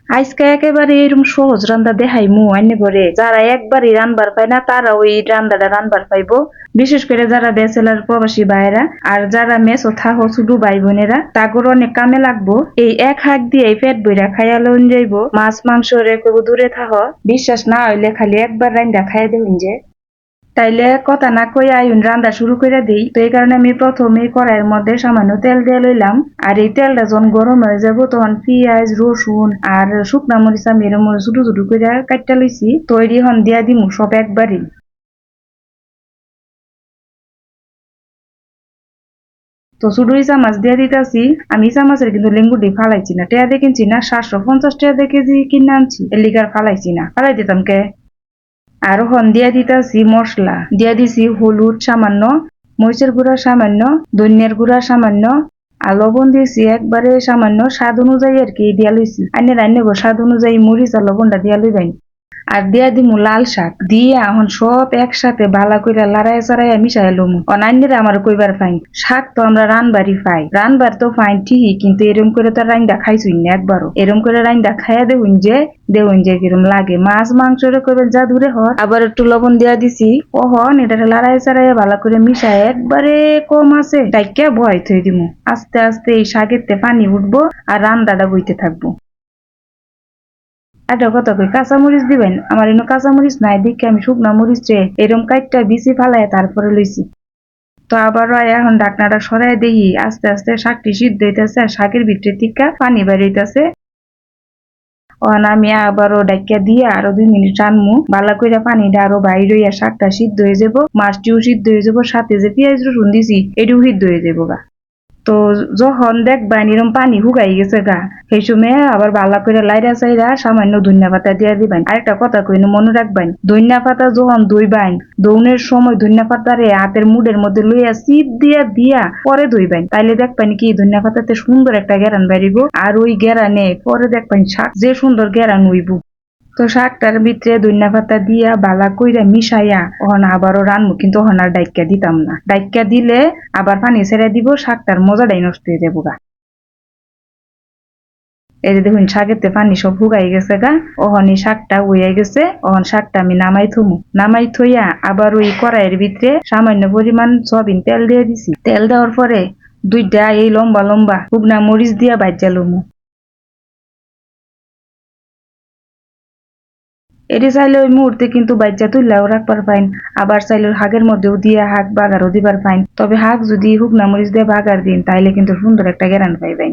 আজকে একেবারে এরকম সহজ রান্না দেখাইমু আইনে করে যারা একবারই রান্নার পায় না তারা ওই রান্নাটা রান্নার পাইবো। বিশেষ করে যারা ব্যাচেলার প্রবাসী ভাইয়েরা আর যারা মেসো থাকো ছোট ভাই বোনেরা তাগর অনেক কামে লাগবো। এই এক হাত দিয়ে পেট বইরা খাইয়া লইন যাইবো। মাছ মাংস রেখে দূরে থাকো, বিশ্বাস না হইলে খালি একবার রান্না খাইয়া দেবেন যে। তাইলে কথা না কই আইন রান্না শুরু করে দেই। তো এই কারণে আমি প্রথমে কড়াইয়ের মধ্যে সামান্য তেল দিয়ে লইলাম। আর এই তেলটা যখন গরম হয়ে যাবো তখন পেঁয়াজ রসুন আর শুকনা মরিচ আমি এরম ছোট ছোট করে কাটটা লইছি। তৈরি হন দিয়া দিমু সব একবারই। তো শুধুই চামাচ দিয়ে দিতেছি। আমি চামাচের কিন্তু লেঙ্গুটি ফালাইছি না, টেয়া দিয়ে কিনছি না, 750 টাকা দিয়ে কেজি কিনে আনছি, এর লিগার ফালাইছি না, ফালাই দিতাম কে। আর হন দিয়া দিতেছি মশলা, দিয়া দিছি হলুদ সামান্য, মরিচের গুঁড়া সামান্য, ধনিয়ার গুঁড়া সামান্য, আর লবণ দিয়েছি একবারে সামান্য, স্বাদ অনুযায়ী আর কি দিয়া লইছি। আইনে রান্নে গো স্বাদ অনুযায়ী মরিচ আর লবণটা দিয়া লইবেন। আর দিয়া দিমু লাল শাক দিয়া এখন সব একসাথে বালা কইরা লড়াই চড়াইয়া মিশাই লমু। অনান্যরা আমার কইবার ফাইন শাক তো আমরা রানবারই পাই, রানবার তো ফাইন ঠিকই, কিন্তু এরম করে তো রাইন্দা খাইছুই না একবারও। এরম করে রাইন্দা খাইয়া দেউন যে কিরম লাগে। মাছ মাংস রে করবেন যা দূরে হর, আবার একটু লবণ দিয়া দিছি। ওহন এটা লড়াই চড়াইয়া ভালো করে মিশাই একবারে কম আছে ডাইকা ভয় থই দিমু। আস্তে আস্তে এই শাকেতে পানি উঠবো আর রান্দাটা বইতে থাকবো। একটা কথা কই, কাঁচামরিচ দিবেন? আমার এনে কাঁচামরিচ নাই দেখে আমি শুকনা মরিচ রে এরম কাইটটা বিচি ফালাই তারপরে লইছি। তো আবারও এখন ঢাকনাটা সরাই দেখি আস্তে আস্তে শাকটি সিদ্ধ হইতেছে আর শাকের ভিতরে টিকা পানি বের হইতেছে। আমি আবারও ডাইকা দিয়ে আরো 2 মিনিট রানমু। বালা কইরা পানিটা আরো বাইর হইয়া শাকটা সিদ্ধ হয়ে যাবো, মাছটিও সিদ্ধ হয়ে যাবো, সাথে যে পেঁয়াজ রসুন দিছি এটিও সিদ্ধ হয়ে যাবো গা। তো যখন দেখবেন এরকম পানি হুগাই গেছে গা, সেই সময় আবার বালা করে লাইরা চাইরা সামান্য ধনিয়া পাতা দিয়ে দিবেন। আরেকটা কথা কইন মনে রাখবেন, ধনিয়া পাতা যখন ধুইবেন দৌনের সময় ধনিয়া পাতারে হাতের মুডের মধ্যে লইয়া চিপ দিয়া দিয়া পরে ধুইবেন। তাইলে দেখবেন কি ধনিয়া পাতাতে সুন্দর একটা গেরান বাড়িব। আর ওই গেরানে পরে দেখবেন শাক যে সুন্দর গেরান হইব। তো শাকটার ভিতরে ধনিয়া পাতা দিয়া বালা কইরা মিশাইয়া ওহন আবারও রানমু, কিন্তু ওহন আর ডাইক্কা দিতাম না। ডাইক্কা দিলে আবার পানি ছেড়ে দিব, শাকটার মজাটাই নষ্ট হয়ে যাবো গা। এই যে দেখুন শাকেতে পানি সব হুগাই গেছে গা, ওহন এই শাকটা হইয়া গেছে। ওহন শাকটা আমি নামাই থমু, নামাই থইয়া আবার ওই কড়াইয়ের ভিতরে সামান্য পরিমাণ সয়াবিন তেল দিয়ে দিছি। তেল দেওয়ার পরে 2টা এই লম্বা লম্বা শুকনা মরিচ দিয়া ভাজ্যা লমু। এটি চাইলে ওই মুহূর্তে কিন্তু বাচ্চা তুললেও রাখবার পাইন, আবার চাইলে হাগের মধ্যেও দিয়ে হাগ বাগারও দিবার পাইন। তবে হাগ যদি শুকনা মরিচ দিয়ে বাগার দিন তাইলে কিন্তু সুন্দর একটা গেরান পাইবেন।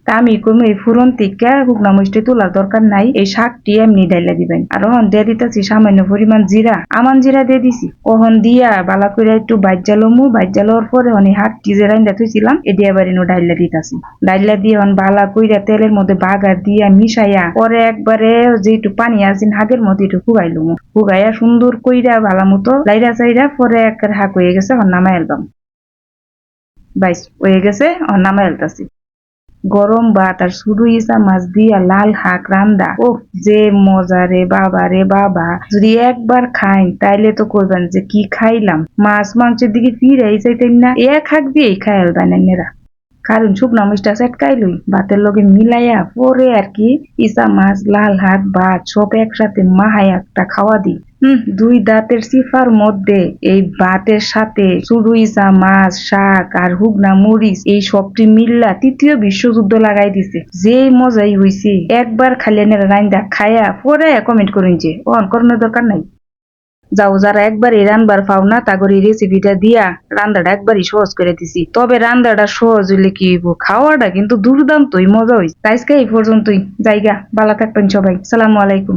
তা আমি কমে এই ফুরন থেকে শুকনা মরিচটি তোলার দরকার নাই, এই শাকটি এমনি ডাইলা দিবেন। আর ওহন দিয়ে দিতেছি সামান্য পরিমাণ জিরা, আমান জিরা দিয়ে দিছি। ওহন দিয়া বালা করে একটু ভাজ্যা লমু, ভাজ্যা লওয়ার পরে অনেক হাকটি যে রাইন্দা থইছিলাম এটি আবার এনে ডাইলা দিতেছি। ডাইলা দিয়ে অন বালা কইরা তেলের মধ্যে বাগার দিয়া মিশাইয়া পরে একবারে যে একটু পানি আছে হাগের মধ্যে একটু হুগাই লমু। হুগাইয়া সুন্দর কইরা ভালো মতো লাইরা চাইরা পরে একটা হাক হয়ে গেছে, অন নামাই এলবাম। বাইস হয়ে গেছে, অন নামাই এলতাছি। গরম ভাত আর শুধু ইসা মাছ দিয়া লাল শাক রান্দা, ও যে মজা রে বাবা। যদি একবার খাই তাইলে তো করবেন যে কি খাইলাম, মাছ মাংসের দিকে ফিরাই যাইতেন না, এক হাক দিয়েই খাইল বানানেরা। কারণ শুকনা মরিচটা চেটকাই লই ভাতের লগে মিলাইয়া পরে আর কি ইসা মাছ লাল শাক ভাত সব একসাথে মাহাই একটা খাওয়া দিই। 2 দাঁতের সিফার মধ্যে এই ভাতের সাথে শুধু ইসা মাছ শাক আর হুগনা মরিচ এই সবটি মিল্লা 3য় বিশ্বযুদ্ধ লাগাই দিছে। যে মজাই হইছে একবার খালি রাইন্দা খায়া পরে কমেন্ট করুন যে অন করানোর দরকার নাই। যাও যারা একবার এই রান্নার পাও না তাগর এই রেসিপিটা দিয়া রান্নাটা একবারই সহজ করে দিছি। তবে রান্নাটা সহজ হইলে কি হইব, খাওয়াটা কিন্তু দুর্দান্তই মজা হইছে। আজকে এই পর্যন্তই, জায়গা ভালো থাকবেন সবাই, সালামু আলাইকুম।